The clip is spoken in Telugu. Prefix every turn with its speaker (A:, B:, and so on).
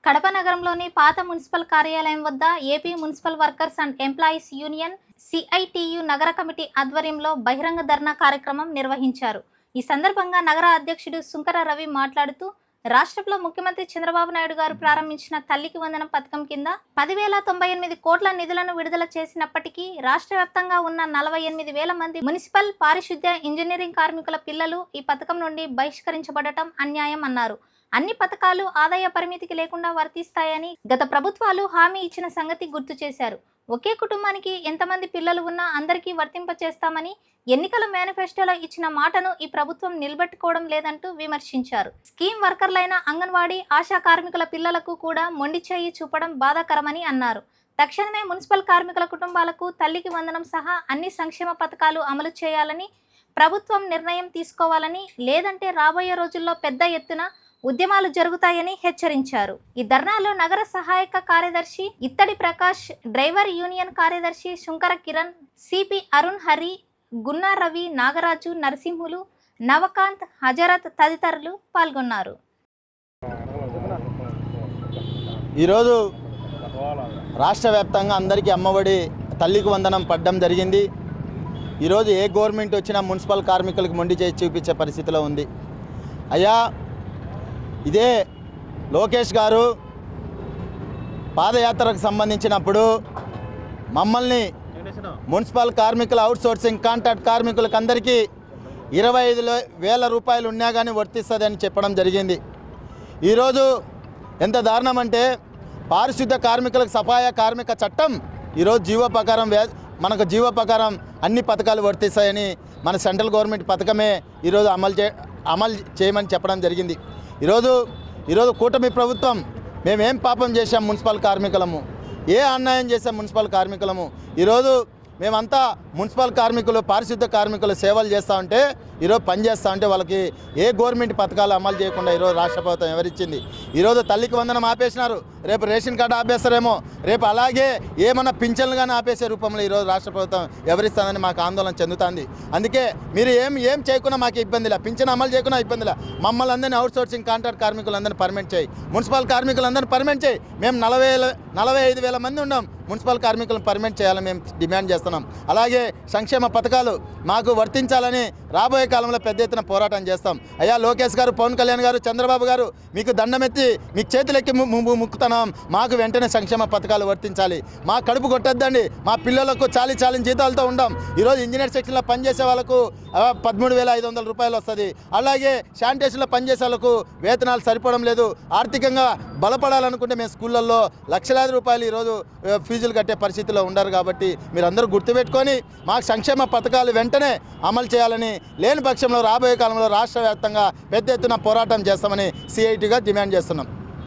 A: కడప నగరంలోని పాత మున్సిపల్ కార్యాలయం వద్ద AP municipal workers and employees union CITU నగర కమిటీ ఆధ్వర్యంలో బహిరంగ ధర్నా కార్యక్రమం నిర్వహించారు. ఈ సందర్భంగా నగర అధ్యక్షుడు సుంకర రవి మాట్లాడుతూ రాష్ట్రంలో ముఖ్యమంత్రి చంద్రబాబు నాయుడు గారు ప్రారంభించిన తల్లికి వందనం పథకం కింద 10,098 కోట్ల నిధులను విడుదల చేసినప్పటికీ రాష్ట్ర వ్యాప్తంగా ఉన్న 48,000 మంది మున్సిపల్ పారిశుద్ధ్య ఇంజనీరింగ్ కార్మికుల పిల్లలు ఈ పథకం నుండి బహిష్కరించబడటం అన్యాయం అన్నారు. అన్ని పథకాలు ఆదాయ పరిమితికి లేకుండా వర్తిస్తాయని గత ప్రభుత్వాలు హామీ ఇచ్చిన సంగతి గుర్తు చేశారు. ఒకే కుటుంబానికి ఎంతమంది పిల్లలు ఉన్నా అందరికీ వర్తింపచేస్తామని ఎన్నికల మేనిఫెస్టోలో ఇచ్చిన మాటను ఈ ప్రభుత్వం నిలబెట్టుకోవడం లేదంటూ విమర్శించారు. స్కీమ్ వర్కర్లైన అంగన్వాడీ ఆశా కార్మికుల పిల్లలకు కూడా మొండి చేయి చూపడం బాధాకరమని అన్నారు. తక్షణమే మున్సిపల్ కార్మికుల కుటుంబాలకు తల్లికి వందనం సహా అన్ని సంక్షేమ పథకాలు అమలు చేయాలని ప్రభుత్వం నిర్ణయం తీసుకోవాలని, లేదంటే రాబోయే రోజుల్లో పెద్ద ఎత్తున ఉద్యమాలు జరుగుతాయని హెచ్చరించారు. ఈ ధర్నాలో నగర సహాయక కార్యదర్శి ఇత్తడి ప్రకాష్, డ్రైవర్ యూనియన్ కార్యదర్శి శుంకర కిరణ్, సిపి అరుణ్ హరి, గున్నా రవి, నాగరాజు, నరసింహులు, నవకాంత్, హజరత్ తదితరులు పాల్గొన్నారు.
B: ఈరోజు రాష్ట్ర వ్యాప్తంగా అందరికీ అమ్మఒడి తల్లికి వందనం పడ్డం జరిగింది. ఈరోజు ఏ గవర్నమెంట్ వచ్చినా మున్సిపల్ కార్మికులకు మొండి చేసి చూపించే పరిస్థితిలో ఉంది. అయ్యా, ఇదే లోకేష్ గారు పాదయాత్రకు సంబంధించినప్పుడు మమ్మల్ని మున్సిపల్ కార్మికుల అవుట్సోర్సింగ్ కాంట్రాక్ట్ కార్మికులకు అందరికీ 25,000 రూపాయలు ఉన్నా కానీ వర్తిస్తుందని చెప్పడం జరిగింది. ఈరోజు ఎంత దారుణం అంటే పారిశుద్ధ కార్మికులకు సఫాయ కార్మిక చట్టం ఈరోజు జీవో ప్రకారం మనకు జీవో ప్రకారం అన్ని పథకాలు వర్తిస్తాయని మన సెంట్రల్ గవర్నమెంట్ పథకమే ఈరోజు అమలు చేయమని చెప్పడం జరిగింది. ఈరోజు కూటమి ప్రభుత్వం మేమేం పాపం చేశాం మున్సిపల్ కార్మికులము, ఏ అన్యాయం చేశాం మున్సిపల్ కార్మికులము? ఈరోజు మేమంతా మున్సిపల్ కార్మికులు పారిశుద్ధ కార్మికులు సేవలు చేస్తూ ఉంటే, ఈరోజు పనిచేస్తూ ఉంటే వాళ్ళకి ఏ గవర్నమెంట్ పథకాలు అమలు చేయకుండా ఈరోజు రాష్ట్ర ప్రభుత్వం ఎవరిచ్చింది? ఈరోజు తల్లికి వందనం ఆపేసినారు, రేపు రేషన్ కార్డు ఆపేస్తారేమో, రేపు అలాగే ఏమన్నా పింఛన్లు కానీ ఆపేసే రూపంలో ఈరోజు రాష్ట్ర ప్రభుత్వం ఎవరిస్తుందని మాకు ఆందోళన చెందుతుంది. అందుకే మీరు ఏం చేయకుండా మాకు ఇబ్బందిలే, పింఛన్ అమలు చేయకుండా ఇబ్బందిలే, మమ్మల్ని అందరినీ అవుట్సోర్సింగ్ కాంట్రాక్ట్ కార్మికులందరినీ పర్మనెంట్ చేయి, మున్సిపల్ కార్మికులందరినీ పర్మనెంట్ చేయి. మేము 45,000 మంది ఉన్నాం, మున్సిపల్ కార్మికులను పర్మనెంట్ చేయాలని మేము డిమాండ్ చేస్తున్నాం. అలాగే సంక్షేమ పథకాలు మాకు వర్తించాలని రాబోయే కాలంలో పెద్ద ఎత్తున పోరాటం చేస్తాం. అయ్యా లోకేష్ గారు, పవన్ కళ్యాణ్ గారు, చంద్రబాబు గారు, మీకు దండమెత్తి మీకు చేతులెక్కి ముక్కుతున్నాం. మాకు వెంటనే సంక్షేమ పథకాలు వర్తించాలి. మా కడుపు కొట్టద్దండి, మా పిల్లలకు చాలిన జీతాలతో ఉండాం. ఈరోజు ఇంజనీర్ సెక్షన్లో పనిచేసే వాళ్ళకు 13,500 రూపాయలు వస్తుంది. అలాగే శానిటేషన్లో పనిచేసే వాళ్ళకు వేతనాలు సరిపోవడం లేదు. ఆర్థికంగా బలపడాలనుకుంటే మేము స్కూళ్ళల్లో లక్షలాది రూపాయలు ఈరోజు ఫీజులు కట్టే పరిస్థితిలో ఉండరు. కాబట్టి మీరందరూ గుర్తుపెట్టుకొని మాకు సంక్షేమ పథకాలు వెంటనే అమలు చేయాలని, లేని పక్షంలో రాబోయే కాలంలో రాష్ట్ర వ్యాప్తంగా పెద్ద ఎత్తున పోరాటం చేస్తామని సిఐటిగా డిమాండ్ చేస్తున్నాం.